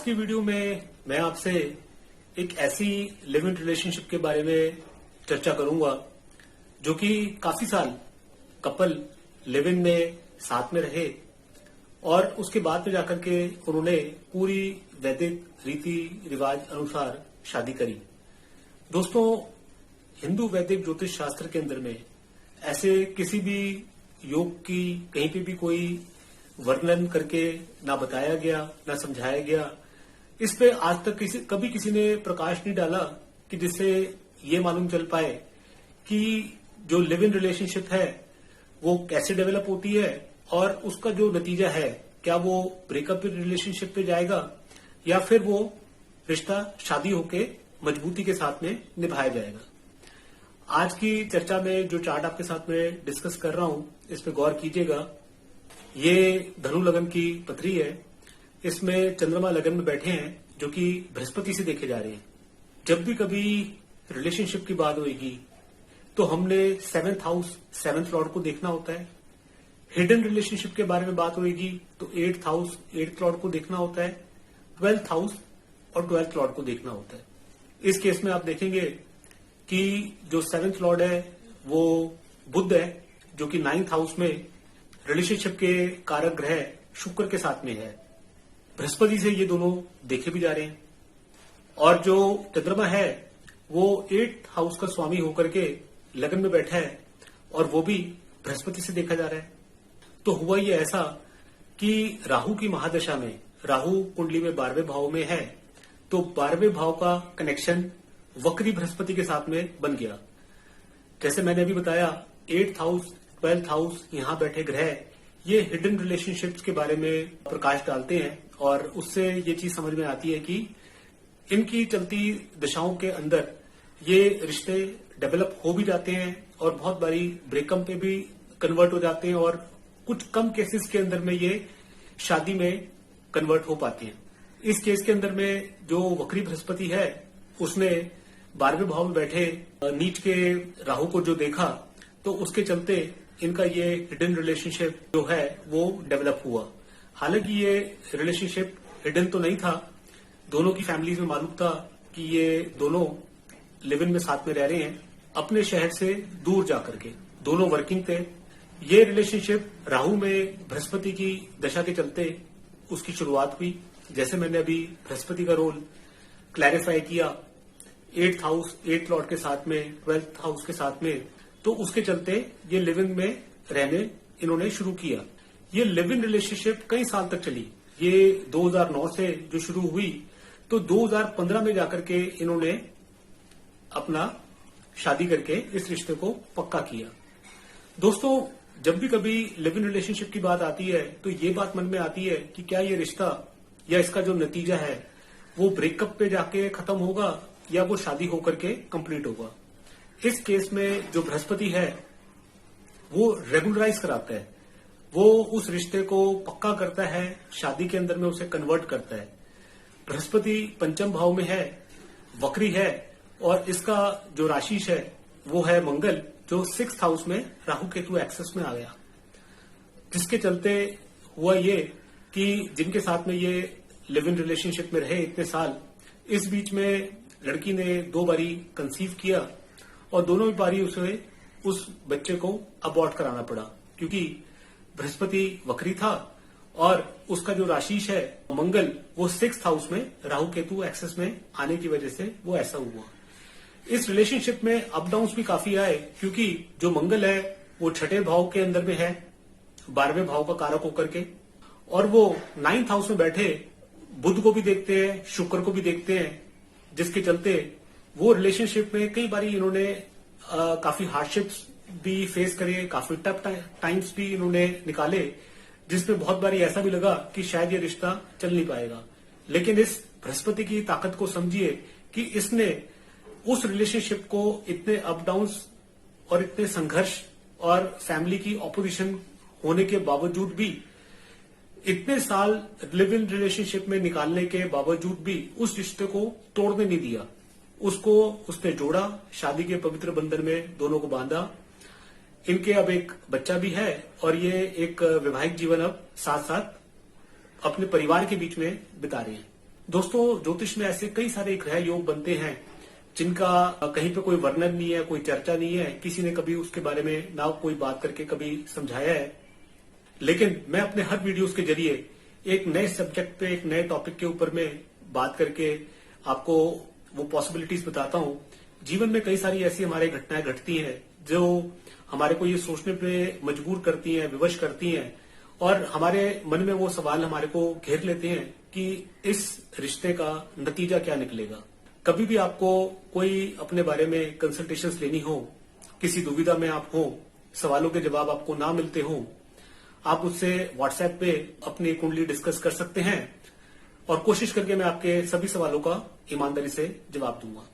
की वीडियो में मैं आपसे एक ऐसी लिव इन रिलेशनशिप के बारे में चर्चा करूंगा जो कि काफी साल कपल लिव इन में साथ में रहे और उसके बाद में जाकर के उन्होंने पूरी वैदिक रीति रिवाज अनुसार शादी करी। दोस्तों, हिंदू वैदिक ज्योतिष शास्त्र के अंदर में ऐसे किसी भी योग की कहीं पे भी कोई वर्णन करके ना बताया गया ना समझाया गया। इस पे आज तक कभी किसी ने प्रकाश नहीं डाला कि जिससे ये मालूम चल पाए कि जो लिव इन रिलेशनशिप है वो कैसे डेवलप होती है और उसका जो नतीजा है क्या वो ब्रेकअप रिलेशनशिप पे जाएगा या फिर वो रिश्ता शादी होके मजबूती के साथ में निभाया जाएगा। आज की चर्चा में जो चार्ट आपके साथ में डिस्कस कर रहा हूं इस पे गौर कीजिएगा। ये धनु लगन की पथरी है। इसमें चंद्रमा लगन में बैठे हैं जो कि बृहस्पति से देखे जा रहे हैं। जब भी कभी रिलेशनशिप की बात होगी तो हमने 7th हाउस 7th लॉर्ड को देखना होता है। हिडन रिलेशनशिप के बारे में बात होगी तो 8th हाउस 8th लॉर्ड को देखना होता है। 12th हाउस और 12th लॉर्ड को देखना होता है। इस केस में आप देखेंगे कि जो 7th लॉर्ड है वो बुध है जो कि 9th हाउस में रिलेशनशिप के कारक ग्रह शुक्र के साथ में है। बृहस्पति से ये दोनों देखे भी जा रहे हैं और जो चंद्रमा है वो 8th हाउस का स्वामी होकर के लगन में बैठा है और वो भी बृहस्पति से देखा जा रहा है। तो हुआ ये ऐसा कि राहु की महादशा में राहु कुंडली में 12वें भाव में है तो 12वें भाव का कनेक्शन वक्री बृहस्पति के साथ में बन गया। जैसे मैंने अभी बताया 8th हाउस 12th हाउस यहां बैठे ग्रह ये हिडन रिलेशनशिप्स के बारे में प्रकाश डालते हैं और उससे ये चीज समझ में आती है कि इनकी चलती दिशाओं के अंदर ये रिश्ते डेवलप हो भी जाते हैं और बहुत बारी ब्रेकअप पे भी कन्वर्ट हो जाते हैं और कुछ कम केसेस के अंदर में ये शादी में कन्वर्ट हो पाते हैं। इस केस के अंदर में जो वक्री बृहस्पति है उसने 12वें भाव में बैठे नीच के राहु को जो देखा तो उसके चलते इनका ये हिडन रिलेशनशिप जो है वो डेवलप हुआ। हालांकि ये रिलेशनशिप हिडन तो नहीं था, दोनों की फैमिलीज में मालूम था कि ये दोनों लिव इन में साथ में रह रहे हैं अपने शहर से दूर जाकर के। दोनों वर्किंग थे। ये रिलेशनशिप राहु में बृहस्पति की दशा के चलते उसकी शुरुआत हुई। जैसे मैंने अभी बृहस्पति का रोल क्लैरिफाई किया 8th हाउस 8th लॉर्ड के साथ में 12th हाउस के साथ में, तो उसके चलते ये लिव इन में रहने इन्होंने शुरू किया। ये लिव इन रिलेशनशिप कई साल तक चली। ये 2009 से जो शुरू हुई तो 2015 में जाकर के इन्होंने अपना शादी करके इस रिश्ते को पक्का किया। दोस्तों, जब भी कभी लिव इन रिलेशनशिप की बात आती है तो ये बात मन में आती है कि क्या ये रिश्ता या इसका जो नतीजा है वो ब्रेकअप पे जाके खत्म होगा या वो शादी होकर के कंप्लीट होगा। इस केस में जो बृहस्पति है वो रेगुलराइज कराता है, वो उस रिश्ते को पक्का करता है, शादी के अंदर में उसे कन्वर्ट करता है। बृहस्पति पंचम भाव में है, वक्री है और इसका जो राशिश है वो है मंगल जो 6th हाउस में राहु केतु एक्सेस में आ गया। जिसके चलते हुआ ये कि जिनके साथ में ये लिव इन रिलेशनशिप में रहे इतने साल, इस बीच में लड़की ने 2 बारी कंसीव किया और दोनों ही बारी उसे उस बच्चे को अबॉर्ट कराना पड़ा क्योंकि बृहस्पति वक्री था और उसका जो राशिश है मंगल वो 6th हाउस में राहु केतु एक्सेस में आने की वजह से वो ऐसा हुआ। इस रिलेशनशिप में अप डाउन्स भी काफी आए क्योंकि जो मंगल है वो 6ठे भाव के अंदर में है 12वें भाव का कारक होकर के और वो 9th हाउस में बैठे बुध को भी देखते हैं शुक्र को भी देखते हैं। जिसके चलते वो रिलेशनशिप में कई बारी इन्होंने काफी हार्डशिप्स भी फेस करे, काफी टफ टाइम्स भी इन्होंने निकाले जिसमें बहुत बारी ऐसा भी लगा कि शायद ये रिश्ता चल नहीं पाएगा। लेकिन इस बृहस्पति की ताकत को समझिए कि इसने उस रिलेशनशिप को इतने अप डाउन्स और इतने संघर्ष और फैमिली की ऑपोजिशन होने के बावजूद भी, इतने साल लिव इन रिलेशनशिप में निकालने के बावजूद भी उस रिश्ते को तोड़ने नहीं दिया। उसको उसने जोड़ा, शादी के पवित्र बंधन में दोनों को बांधा। इनके अब एक बच्चा भी है और ये एक वैवाहिक जीवन अब साथ साथ अपने परिवार के बीच में बिता रहे हैं। दोस्तों, ज्योतिष में ऐसे कई सारे ग्रह योग बनते हैं जिनका कहीं पे कोई वर्णन नहीं है, कोई चर्चा नहीं है, किसी ने कभी उसके बारे में ना कोई बात करके कभी समझाया है। लेकिन मैं अपने हर वीडियोस के जरिए एक नए सब्जेक्ट पे, एक नए टॉपिक के ऊपर में बात करके आपको वो पॉसिबिलिटीज बताता हूं। जीवन में कई सारी ऐसी हमारे घटनाएं घटती हैं जो हमारे को ये सोचने पे मजबूर करती हैं, विवश करती हैं, और हमारे मन में वो सवाल हमारे को घेर लेते हैं कि इस रिश्ते का नतीजा क्या निकलेगा। कभी भी आपको कोई अपने बारे में कंसल्टेशंस लेनी हो, किसी दुविधा में आप हो, सवालों के जवाब आपको ना मिलते हो, आप उससे व्हाट्सएप पे अपनी कुंडली डिस्कस कर सकते हैं और कोशिश करके मैं आपके सभी सवालों का ईमानदारी से जवाब दूंगा।